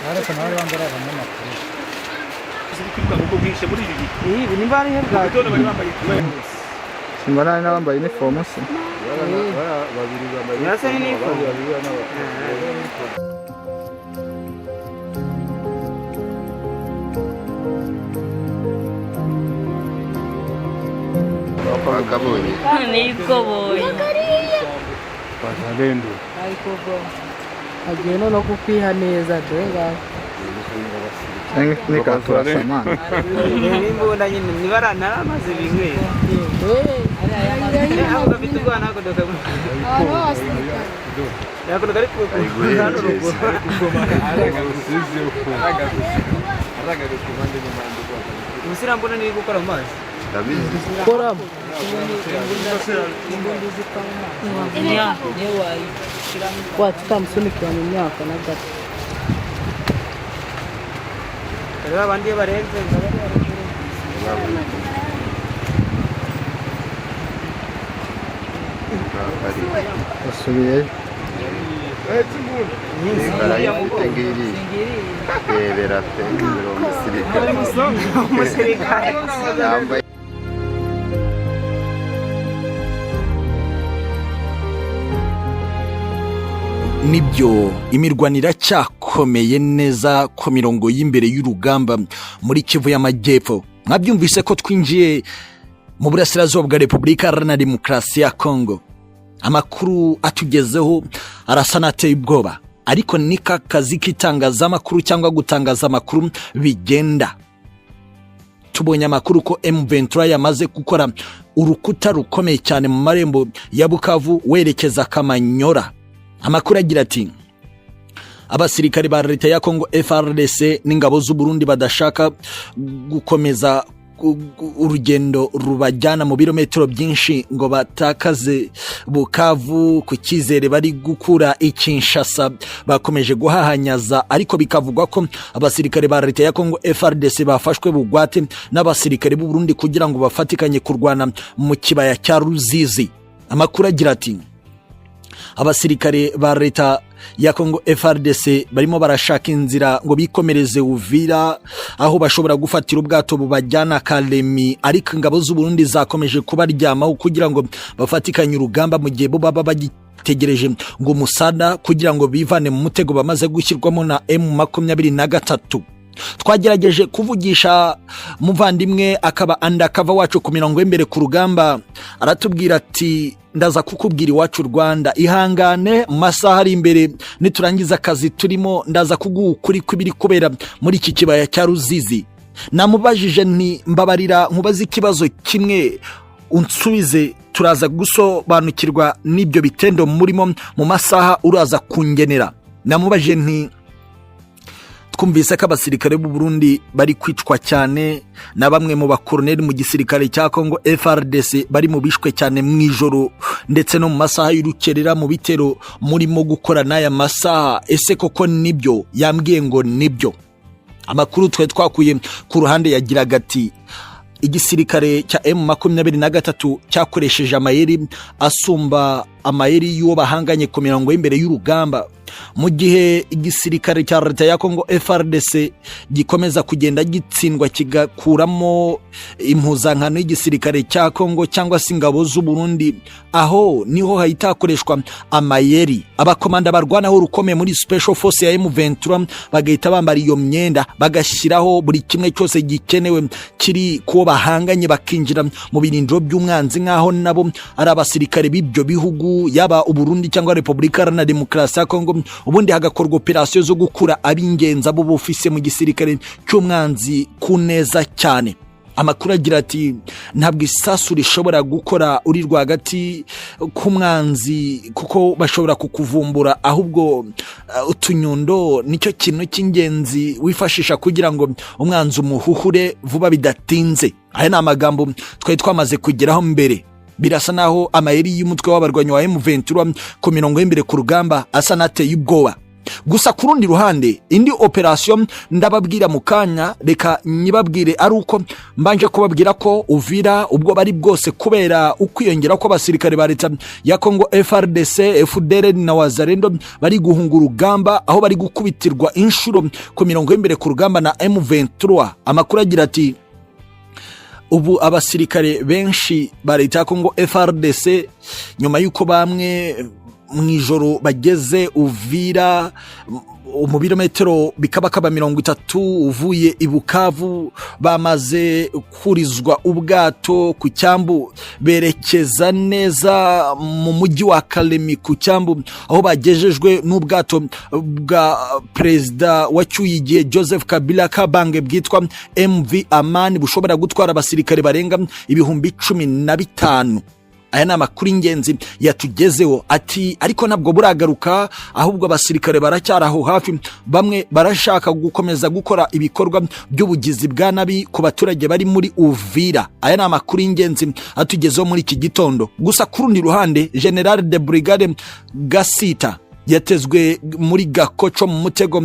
ariko nawe bambara abanyamakuru ibi ni bari hebwa simbona n'abambaye uniform se babiri bambaye yase ni uniform bakabonye nikoboye bazalendo ariko agiye no kukwiha neza denga ni katura samana nimbona nyine nibara naramaze bimwe abo bafite ubwana ko doka yako kari ku hano rugo musira mbona ni gukora amazi kora wachika msunikira mu myaka na gato rero abandi barenze basubiye Tengiri Bera Tengiri umusirikare yambaye nibyo imirwanira cyakomeye neza ku mirongo y'imbere y'urugamba muri Kivu y'Amajyepfo. Mwabyumvise ko twinjiye mu burasirazuba bwa Repubulika Iharanira Demokarasi ya Kongo. Amakuru atugezeho arasa n'ateye ubwoba, ariko ni kazi k'itangazamakuru cyangwa gutangaza amakuru bigenda. Tubonye amakuru ko M23 yamaze gukora urukuta rukomeye cyane mu marembo ya Bukavu werekeza Kamanyora. Amakuru agira ati abasirikari ba leta ya Kongo FARDC n'ingabo z'u Burundi badashaka gukomeza urugendo rubajyana mu birometero byinshi ngo batakaze Bukavu ku cyizere bari gukura Kinshasa, bakomeje guhahanyaza, ariko bikavugwa ko abasirikare ba leta ya Kongo FARDC bafashwe bugwate n'abasirikare b'u Burundi kugira ngo bafatikanye kurwana mu kibaya cya Ruzizi. Amakuru agira ati abasirikare ba leta ya Kongo FARDC barimo barashaka inzira ngo bikomereze Uvira, aho bashobora gufatira ubwato bubajyana Kalemi, ariko ingabo z'u Burundi zakomeje kubaryamaho kugira ngo bafatikanye urugamba mu gihe bo baba bagitegereje ngo musada kugira ngo bivane mu mutego bamaze gushyirwamo na M23. Twagerageje kuvugisha muvandimwe akaba andakava wacu ku mirongo y'imbere ku rugamba, aratubwira ati ndaza kukubwira iwacu Rwanda, ihangane mu masaha ari imbere niturangiza akazi turimo ndaza kuguha ukuri kw'ibiri kubera muri iki kibaya cya Ruzizi. Namubajije nti mbabarira nkubaze ikibazo kimwe unsubize, turaza gusobanukirwa n'ibyo bitendo murimo mu masaha uraza kungenera. Namubajije nti twumvise ko abasirikare b'u Burundi bari kwicwa cyane na bamwe mu bakoloneli mu gisirikare cya Kongo FARDC bari mu bishwe cyane mu ijoro ndetse no mu masaha y'urukerera mu bitero murimo gukora n'aya masaha, ese koko nibyo? Yambwiye ngo nibyo. Amakuru twe twakuye ku ruhande yagiraga ati igisirikare cya M23 cyakoresheje amayeri asumba amayeri y'uwo bahanganye ku mirongo y'imbere y'urugamba, mu gihe igisirikare cya leta ya Kongo FARDC gikomeza kugenda gitsindwa kigakuramo impuzankano y'igisirikare cya Kongo cyangwa se ingabo z'u Burundi, aho niho hahitakoreshwa amayeri. Abakomanda barwanaho urukomeye muri Special Force ya M23 bagahita bambara iyo myenda bagashyiraho buri kimwe cyose gikenewe kiri kuwo bahanganye, bakinjira mu birindiro by'umwanzi nk'aho nabo ari abasirikare b'ibyo bihugu, yaba u Burundi cyangwa Repubulika Iharanira Demokarasi ya Kongo, ubundi hagakorwa operasiyo zo gukura ab'ingenzi abo bufise mu gisirikare cy'umwanzi ku neza cyane. Amakuru agira ati ntabwo isasu rishobora gukora uri rwagati k'umwanzi kuko bashobora kukuvumbura, ahubwo utunyundo nicyo kintu cy'ingenzi wifashisha kugira ngo umwanzi umuhuhure vuba bidatinze. Aya ni amagambo twari twamaze kugeraho mbere. Birasa naho amayeri y'umutwe w'abarwanyi wa M23 ku mirongo y'imbere ku rugamba asa nateye ubwoba. gusa ku rundi ruhande indi operation ndababwira mu kanya, reka nyibabwire ari uko mbanje kubabwira ko Uvira ubwo bari bwose kubera ukwiyongera ko abasirikare ba leta ya Kongo FARDC, FDLR na Wazalendo bari guhunga urugamba, aho bari gukubitirwa inshuro ku mirongo y'imbere ku rugamba na M23. Amakuru agira ati ubu abasirikare benshi ba leta ya Kongo FARDC nyuma yuko bamwe mwijoro bageze Uvira mu birometero bikabakaba 30 uvuye i Bukavu, bamaze kurizwa ubwato ku cyambu berekeza neza mu mujyi wa Kalemi ku cyambu, aho bagejejwe n'ubwato bwa perezida wacyuye igihe Joseph Kabila Kabange bwitwa MV Amani, bushobora gutwara abasirikare barenga 15,000. Aya ni amakuru ingenzi yatugezeho. Ati ariko ntabwo buragaruka, ahubwo abasirikare baracyaraho hafi, bamwe barashaka gukomeza gukora ibikorwa by'ubugizi bwa nabi ku baturage bari muri Uvira. Aya ni amakuru ingenzi atugezeho muri iki gitondo. Gusa ku rundi ruhande General de Brigade Gasita yatezwe muri Gakoco mu mutego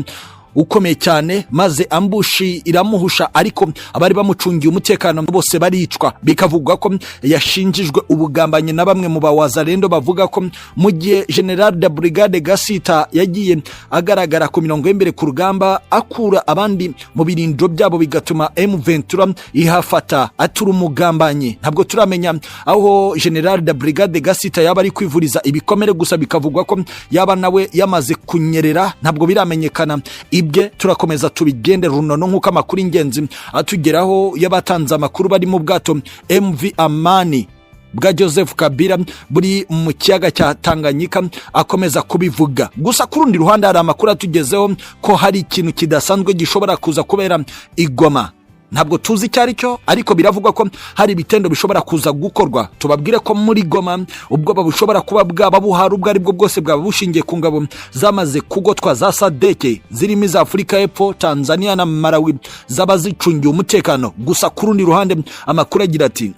ukomeye cyane, maze ambushi iramuhusha, ariko abari bamucungiye umutekano bose baricwa. Bikavugwa ko yashinjijwe ubugambanyi na bamwe mu bawazalendo, bavuga ko mu gihe General de Brigade Gasita yagiye agaragara ku mirongo y'imbere ku rugamba akura abandi mu birindiro byabo, bigatuma M23 ihafata. Atura umugambanyi. Ntabwo turamenya aho General de Brigade Gasita yaba ari kwivuriza ibikomere, gusa bikavugwa ko yaba nawe yamaze kunyerera, ntabwo biramenyekana. Ibye turakomeza tubigende runono nk'uko amakuru ingenzi atugeraho y'abatanze amakuru bari mu bwato MV Amani bwa Joseph Kabila buri mu kiyaga cya Tanganyika akomeza kubivuga. Gusa ku rundi ruhande hari amakuru atugezeho ko hari ikintu kidasanzwe gishobora kuza kubera i Goma. Ntabwo tuzi cyari cyo, ariko biravugwa ko hari bitendo bishobora kuza gukorwa. Tubabwire ko muri Goma ubwo bushobora kuba bwaba buhari ubwo aribwo bwose bwaba bushingiye ku ngabo zamaze kugotwa za SADC zirimo za Afurika y'Epfo, Tanzania na Malawi zaba zicungiye umutekano. Gusa ku rundi ruhande amakuru agira ati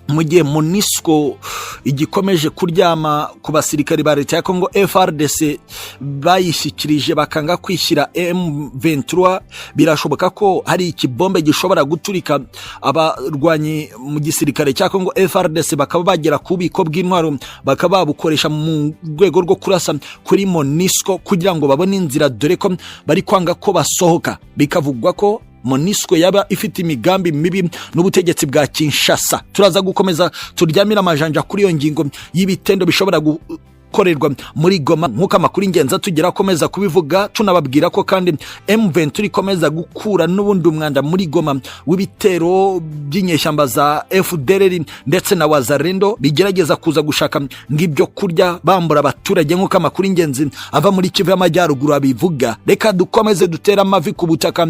mu gihe MONUSCO igikomeje kuryama ku basirikari ba leta ya Kongo FARDC bayishyikirije bakanga kwishyira M23, birashoboka ko hari ikibombe gishobora guturika. Abarwanyi mu gisirikare cya Kongo FARDC bakaba bagera ku bubiko bw'intwaro, bakaba babukoresha mu rwego rwo kurasa kuri MONUSCO kugira ngo babone inzira, dore ko bari kwanga ko basohoka. Bikavugwa ko MONUSCO yaba ifite imigambi mibi n'ubutegetsi bwa Kinshasa. Turaza gukomeza turyamira amajanja kuri iyo ngingo y'ibitendo bishobora gukorerwa muri Goma nk'uko amakuru ingenzi atugera akomeza kubivuga. Tunababwira ko kandi M23 ikomeza gukura n'ubundi umwanda muri Goma w'ibitero by'inyeshyamba za FDLR ndetse na Wazalendo bigerageza kuza gushaka ngibyo kurya bambura abaturage nk'uko amakuru ingenzi ava muri Kivu y'Amajyaruguru abivuga. Reka dukomeze dutera amavi ku butaka,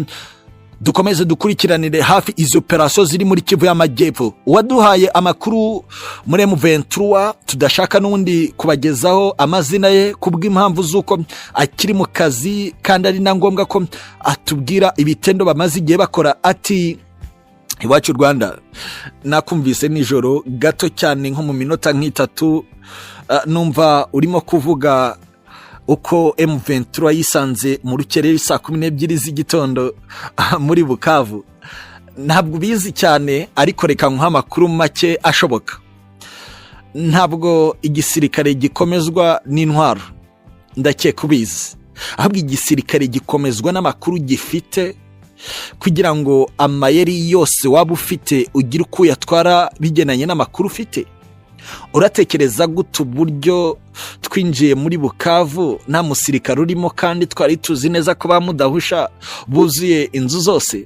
dukomeze dukurikiranire hafi izo operasiyo ziri muri Kivu y'Amajyepfo. Uwaduhaye amakuru muri M23 tudashaka n'undi kubagezaho amazina ye kubw'impamvu z'uko akiri mu kazi kandi ari na ngombwa ko atubwira ibitendo bamaze igihe bakora. Ati iwacu Rwanda nakumvise nijoro gato cyane nko mu minota nk'itatu, numva urimo kuvuga uko M23 yisanze mu rukerera saa 12 z'igitondo muri Bukavu. Ntabwo bizi cyane, ariko reka nkuha amakuru make ashoboka. Ntabwo igisirikare gikomezwa n'intwaro, ndakeka ubizi, ahubwo igisirikare gikomezwa n'amakuru gifite, kugira ngo amayeri yose waba ufite ugire uko yatwara bigenanye n'amakuru ufite. Uratekereza gute uburyo twinjiye muri Bukavu nta musirikare urimo, kandi twari tuzi neza ko bamudahusha buzuye inzu zose?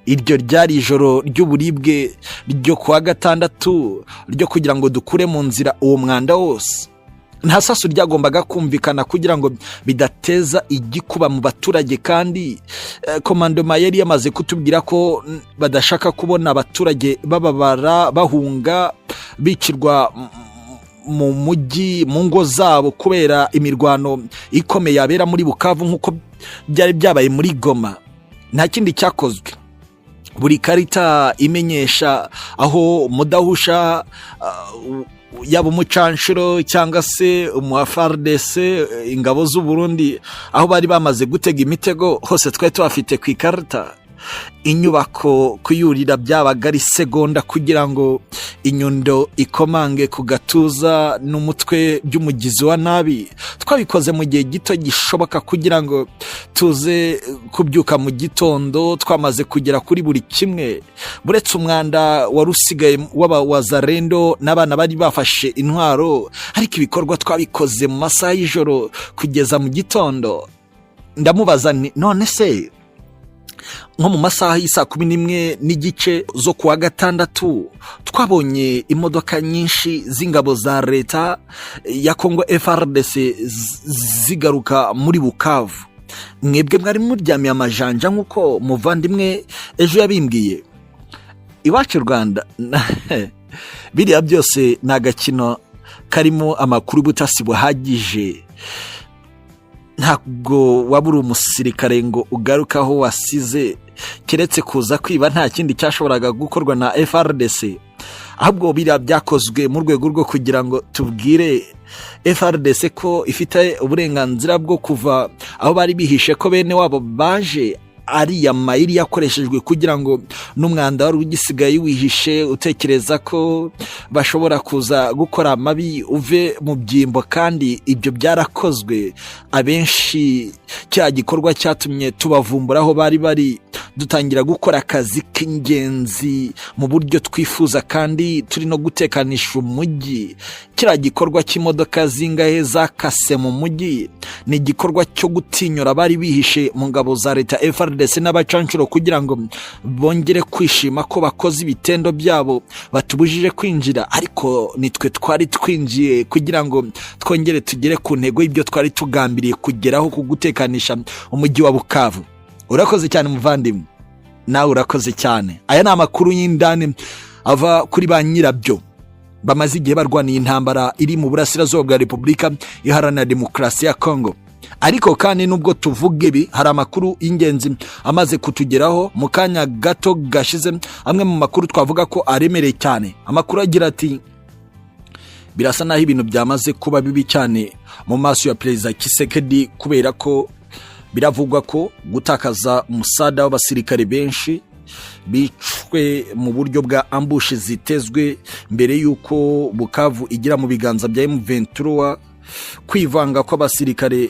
Iryo ryari ijoro ry'uburibwe ryo kuwa gatandatu ryo kugira ngo dukure mu nzira uwo mwanda wose. Nta sasu ryagombaga kumvikana kugira ngo bidateza igikuba mu baturage, kandi komandoma yari yamaze kutubwira ko badashaka kubona abaturage bababara bahunga bicirwa mu mujyi mu ngo zabo kubera imirwano ikomeye yabera muri Bukavu nk'uko byari byabaye muri Goma. Nta kindi cyakozwe. Buri karita imenyesha aho mudahusha yaba umucanshuro cyangwa se FARDC, ingabo z'u Burundi, aho bari bamaze gutega imitego hose twari tubafite ku ikarita. Inyubako kuyurira byabaga ari segonda kugira ngo inyundo ikomange ku gatuza n'umutwe by'umugizi wa nabi. Twabikoze mu gihe gito gishoboka kugira ngo tuze kubyuka mu gitondo twamaze kugera kuri buri kimwe, buretse umwanda wari usigaye w'abawazarendo n'abana bari bafashe intwaro, ariko ibikorwa twabikoze mu masaha y'ijoro kugeza mu gitondo. Ndamubaza none se nko mu masaha y'isa 11:30 zo kuwa gatandatu twabonye imodoka nyinshi z'ingabo za leta ya Kongo FARDC zigaruka muri Bukavu. Mwebwe mwari muryamiye amajanja nk'uko muvandimwe ejo yabimbwiye. Iwacu Rwanda biriya byose ni agakino karimo amakuru y'ubutasi buhagije. Ntabwo wabura umusirikare ngo ugarukaho wasize, keretse kuza kwiba nta kindi cyashoboraga gukorwa na FARDC. Ahubwo biriya byakozwe mu rwego rwo kugira ngo tubwire FARDC ko ifite uburenganzira bwo kuva aho bari bihishe, ko bene wabo baje ariya mayiri yakoreshejwe kugira ngo n'umwanda wari ugisigaye wihishe utekereza ko bashobora kuza gukora amabi uve mu byimbo, kandi ibyo byarakozwe. Abenshi cya gikorwa cyatumye tubavumburaho bari dutangira gukora akazi k'ingenzi mu buryo twifuza, kandi turi no gutekanisha umujyi. Kiriya gikorwa cy'imodoka zingahe zakase mu mujyi ni igikorwa cyo gutinyura bari bihishe mu ngabo za leta FARDC n'abacanshuro kugira ngo bongere kwishima ko bakoze ibitendo byabo batubujije kwinjira, ariko nitwe twari twinjiye kugira ngo twongere tugere ku ntego y'ibyo twari tugambiriye kugeraho, ku gutekanisha umujyi wa Bukavu. Urakoze cyane muvandimwe, nawe urakoze cyane. Aya ni amakuru y'indani ava kuri ba nyirabyo bamaze igihe barwaniye intambara iri mu burasirazuba bwa Repubulika Iharanira Demokarasi ya Kongo. Ariko kandi nubwo tuvuga ibi, hari amakuru y'ingenzi amaze kutugeraho mu kanya gato gashize. Amwe mu makuru twavuga ko aremereye cyane. Amakuru agira ati birasa naho ibintu byamaze kuba bibi cyane mu maso ya Perezida Tshisekedi, kubera ko biravugwa ko gutakaza umusada w'abasirikare benshi bicwe mu buryo bwa ambushi zitezwe mbere y'uko Bukavu igira mu biganza bya M23, kwivanga kw'abasirikare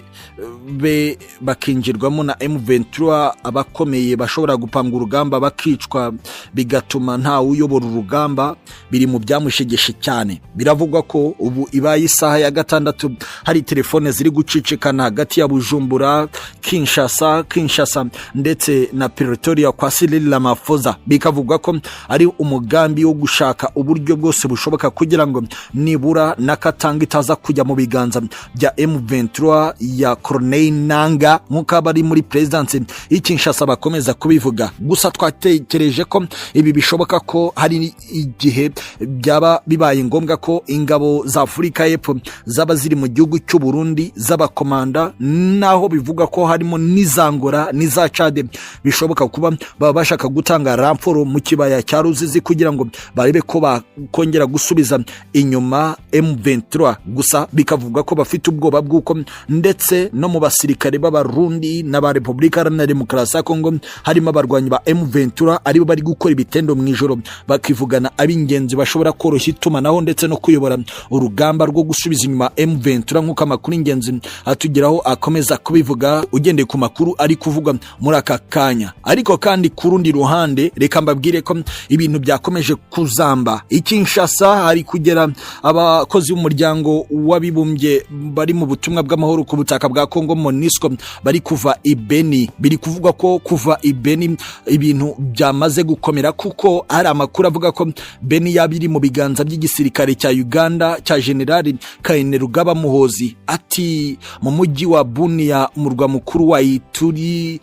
be bakinjirwamo na M23, abakomeye bashobora gupanga urugamba bakicwa bigatuma nta uyobora urugamba, biri mu byamushegeshe cyane. Biravugwa ko ubu ibaye isaha ya gatandatu hari telefone ziri gucicikana hagati ya Bujumbura, Kinshasa ndetse na Pretoria kwa Cyril Ramaphosa. Bikavugwa ko ari umugambi wo gushaka uburyo bwose bushoboka kugira ngo nibura nakatanga itaza kujya mu biganza bya M23 ya Corneille Nangaa, nk'uko abari muri presidency y'Kinshasa bakomeza kubivuga. Gusa twatekereje ko ibi bishoboka ko hari igihe byaba bibaye ngombwa ko ingabo za Afurika y'Epfo zaba ziri mu gihugu cy'u Burundi z'abakomanda, naho bivuga ko harimo n'izangora n'iza Chad, bishoboka kuba baba bashaka gutanga ramforo mu kibaya cya Ruzizi kugira ngo barebe ko bakongera gusubiza inyuma M23. Gusa bikavuga ko bafite ubwoba bw'uko ndetse no mu basirikare b'Abarundi n'aba Repubulika Iharanira Demokarasi ya Kongo harimo abarwanyi ba M23 aribo bari gukora ibitendo mu ijoro, bakivugana ab'ingenzi bashobora koroshya itumanaho ndetse no kuyobora urugamba rwo gusubiza inyuma M23, nk'uko amakuru ingenzi atugeraho akomeza kubivuga ugendeye ku makuru ari kuvuga muri aka kanya. Ariko kandi ku rundi ruhande reka mbabwire ko ibintu byakomeje kuzamba. Kinshasa hari kugera abakozi b'umuryango w'abibumbye bari mu butumwa bw'amahoro ku butaka bwa Kongo MONUSCO bari kuva i Beni. Biri kuvugwa ko kuva i Beni ibintu byamaze gukomera, kuko hari amakuru avuga ko Beni yabiri mu biganza by'igisirikare cya Uganda cya General Kainerugaba Muhozi. Ati mu mujyi wa Bunia, umurwa mukuru wa Ituri,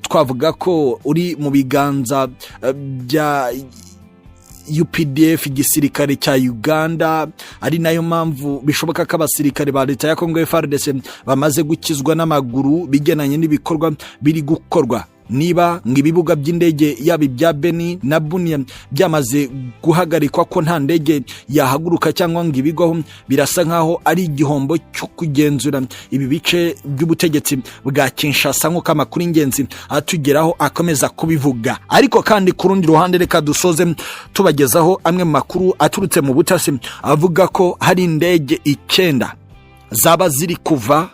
twavuga ko uri mu biganza bya UPDF, igisirikare cya Uganda. Ari nayo mpamvu bishoboka ko abasirikare ba leta ya Kongo FARDC bamaze gukizwa n'amaguru bigenanye n'ibikorwa biri gukorwa. niba ibibuga by'indege yaba ibya Beni na Bunia byamaze guhagarikwa ko nta ndege yahaguruka cyangwa ngo ibigwaho, birasa nkaho ari igihombo cyo kugenzura ibi bice by'ubutegetsi bwa Kinshasa nk'uko amakuru ingenzi atugeraho akomeza kubivuga. Ariko kandi ku rundi ruhande reka dusoze tubagezaho amwe mu makuru aturutse mu butasi avuga ko hari indege 9 zaba ziri kuva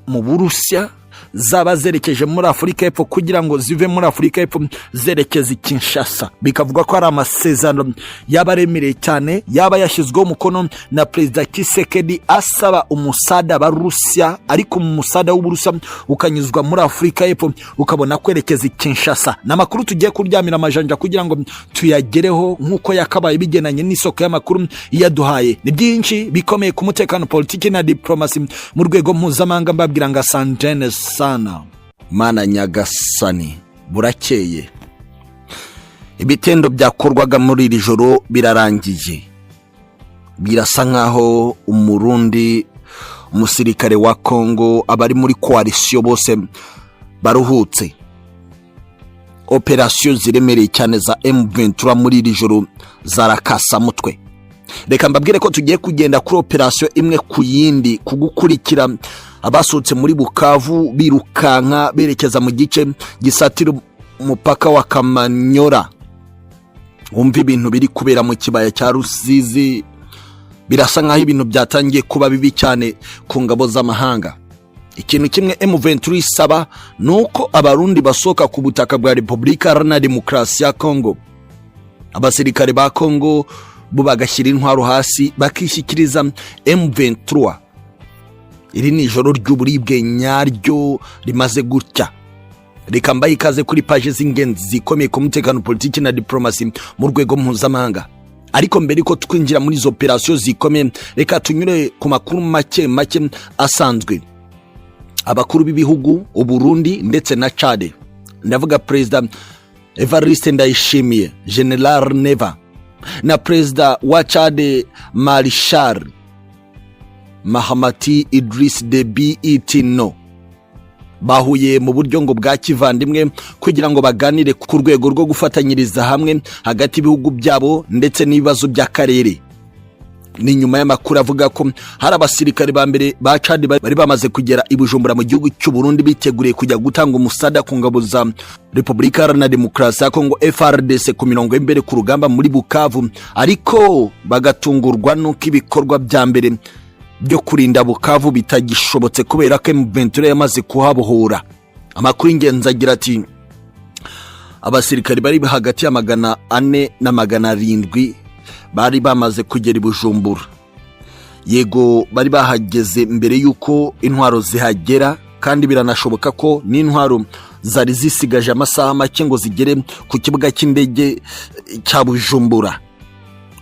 mu Burusiya zaba zerekeje muri Afurika y'Epfo kugira ngo zive muri Afurika y'Epfo zerekeza Kinshasa. Bikavuga ko ari amasezerano yabaremereye cyane yaba yashyizweho umukono na Perezida Tshisekedi asaba umusada wa Rusiya, ariko mu musada w'Uburusiya ukanyuzwa muri Afurika y'Epfo ukabona kwerekeza Kinshasa. Namakuru tugiye kuryamira amajanja kugira ngo tuyagereho nkuko yakabaye bigenanye n'isoko y'amakuru yaduhaye. Ni byinshi bikomeye ku mutekano, politiki na diplomasi mu rwego mpuzamahanga. Mbabwira ngo asantene sana Mana Nyagasani. Burakeye, ibitendo byakorwaga muri iri joro birarangiye. Birasa nkaho umurundi, umusirikare wa Kongo, abari muri coalition bose baruhutse. Operation ziremereye cyane za M23 muri iri joro zarakasa mutwe. Reka mbabwire ko tugiye kugenda kuri operation imwe ku yindi kugukurikira abasutse muri Bukavu birukanka berekeza mu gice gisatira umupaka wa Kamanyora. Umva ibintu biri kubera mu kibaya cya Rusizi, birasa nkaho ibintu byatangiye kuba bibi cyane ku ngabo z'amahanga. Ikintu kimwe M23 isaba nuko abarundi basoka ku butaka bwa Repubulika Iharanira Demokarasi ya Kongo. Abasirikare ba Kongo bo bagashyira intwaro hasi bakishyikiriza M23. Iri ni ijoro ry'uburibwe nyaryo rimaze gutya. Reka mbaye ikaze kuri page z'ingenzi zikomeye ku mutekano, politiki na diplomasi mu rwego mpuzamahanga. Ariko mbere ko twinjira muri izo operation zikomeye, reka tunyure ku makuru make asanzwe. Abakuru b'ibihugu Uburundi ndetse na Chad, ndavuga President Evariste Ndayishimiye, General Neva, na President wa Chad Marshal Mahamati Idris Deby Itno, bahuye mu buryo ngo bwa kivandimwe kugira ngo baganire ku rwego rwo gufatanyiriza hamwe hagati y'ibihugu byabo ndetse n'ibibazo by'akarere. Ni nyuma y'amakuru avuga ko hari abasirikare ba mbere ba Chad bari bamaze kugera i Bujumbura mu gihugu cy'u Burundi biteguriye kujya gutanga umusada ku ngabo za Repubulika Iharanira Demokarasi ya Kongo FARDC ku mirongo y'imbere ku rugamba muri Bukavu, ariko bagatungurwa nuko ibikorwa bya mbere byo kurinda Bukavu bitagishobotse kubera ko M23 yamaze kuhabohora. Amakuru ingenzi agira ati abasirikare bari hagati ya 400 na 700 bari bamaze kugera i Bujumbura. Yego bari bahageze mbere yuko intwaro zihagera, kandi biranashoboka ko n'intwaro zari zisigaje amasaha make ngo zigere ku kibuga cy'indege cya Bujumbura.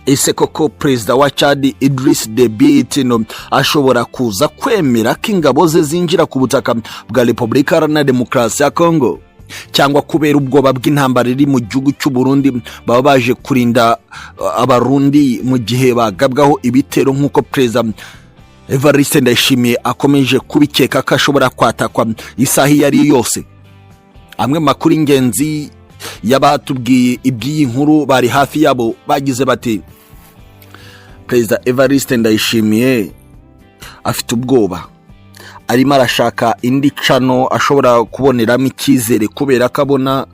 Ese koko Perezida wa Chad Idris Deby Itno ashobora kuza kwemera ko ingabo ze zinjira ku butaka bwa Repubulika Iharanira Demokarasi ya Kongo, cyangwa kubera ubwoba bw'intambara iri mu gihugu cy'u Burundi baba baje kurinda abarundi mu gihe bagabwaho ibitero nk'uko Perezida Evariste Ndayishimiye akomeje kubikeka ko ashobora kwatakwa isaha iyo ari yose? Amwe makuru ingenzi yabatubwiye iby'iyi nkuru bari hafi yabo bagize bati Perezida Evariste Ndayishimiye afite ubwoba, arimo arashaka indi cano ashobora kuboneramo icyizere kubera ko abona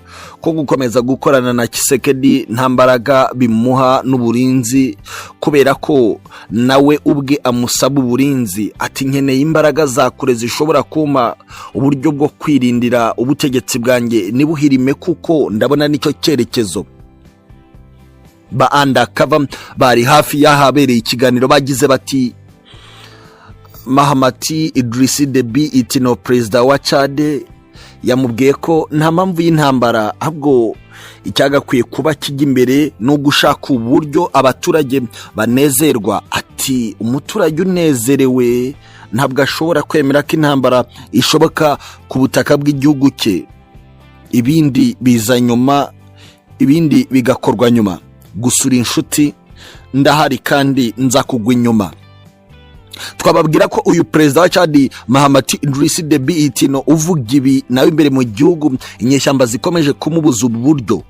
ko gukomeza gukorana na Tshisekedi nta mbaraga bimuha n'uburinzi, kubera ko nawe ubwe amusaba uburinzi. Ati nkeneye imbaraga za kure zishobora kuma uburyo bwo kwirindira ubutegetsi bwanjye nibuhirime, kuko ndabona nicyo cyerekezo. Ba undercover bari hafi yahabereye ikiganiro bagize bati Mahamati Idris Deby Itno, Perezida wa Chad, yamubwiye ko nta mpamvu y'intambara, ahubwo icyagakwiye kuba kijya imbere no gushaka uburyo abaturage banezerwa. Ati umuturage unezerewe ntabwo ashobora kwemera ko intambara ishoboka ku butaka bw'igihugu cye. Ibindi biza nyuma, ibindi bigakorwa nyuma. Gusura inshuti ndahari kandi nza kugwa inyuma. twababwira ko uyu perezida wa Chad Mahamat Idriss Deby Itno uvuga ibi nawe imbere mu gihugu inyeshyamba zikomeje kumubuza uburyo,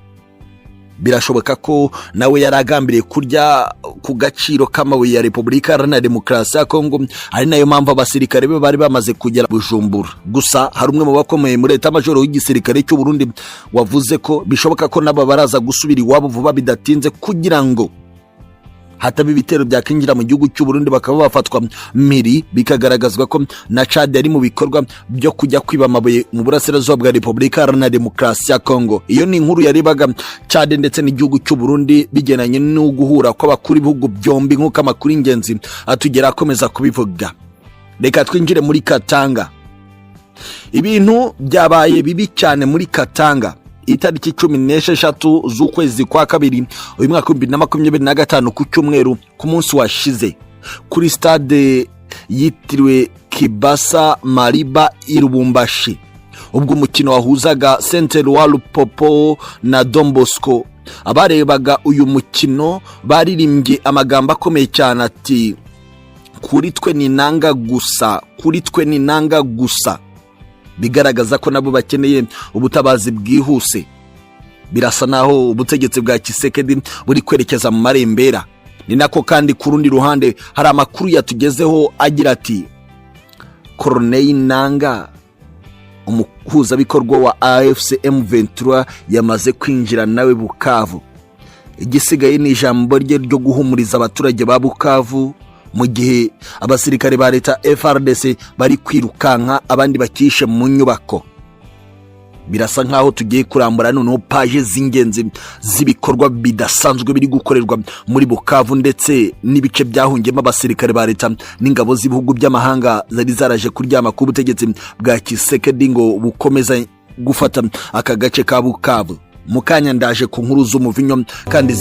birashoboka ko nawe yaragambiriye kurya ku gaciro k'amabuye ya Repubulika Iharanira Demokarasi ya Kongo, ari nayo mpamvu abasirikare be bari bamaze kugera Bujumbura. Gusa hari umwe mu bakomeye muri leta majoro y'igisirikare cy'u Burundi wavuze ko bishoboka ko nabo baraza gusubira iwabo vuba bidatinze kugira ngo hataba ibitero byakinjira mu gihugu cy'u Burundi bakaba bafatwa miri, bikagaragazwa ko na Chad yari mu bikorwa byo kujya kwiba amabuye mu burasirazuba bwa Repubulika Iharanira Demokarasi ya Kongo. Iyo ni inkuru yarebaga Chad ndetse n'igihugu cy'u Burundi bigenanye no guhura kw'abakuru b'ibihugu byombi nk'uko amakuru ingenzi atugera akomeza kubivuga. Reka twinjire muri Katanga. Ibintu byabaye bibi cyane muri Katanga itariki 16 z'ukwezi kwa kabiri uyu mwaka wa 2025 ku cyumweru ku munsi washize kuri stade yitiriwe Kibasa Mariba i Lubumbashi, ubwo umukino wahuzaga Saint Eloi Popo na Don Bosco. Abarebaga uyu mukino baririmbye amagambo akomeye cyane ati kuri twe ni nanga gusa, kuri twe ni nanga gusa, bigaragaza ko nabo bakeneye ubutabazi bwihuse. Birasa naho ubutegetsi bwa Tshisekedi buri kwerekeza mu marembera. Ni nako kandi ku rundi ruhande hari amakuru yatugezeho agira ati Corneille Nangaa, umuhuzabikorwa wa AFC M23, yamaze kwinjira nawe Bukavu. Igisigaye ni ijambo rye ryo guhumuriza abaturage ba Bukavu mu gihe abasirikare ba leta FARDC bari kwirukanka abandi bakishe mu nyubako. Birasa nkaho tugiye kurambura noneho page z'ingenzi z'ibikorwa bidasanzwe biri gukorerwa muri Bukavu ndetse n'ibice byahungiyemo abasirikare ba leta n'ingabo z'ibihugu by'amahanga zari zaraje kuryama ku butegetsi bwa Tshisekedi ngo bukomeza gufata aka gace ka Bukavu. Mukanya ndaje ku nkuru z'umuvinyo kandi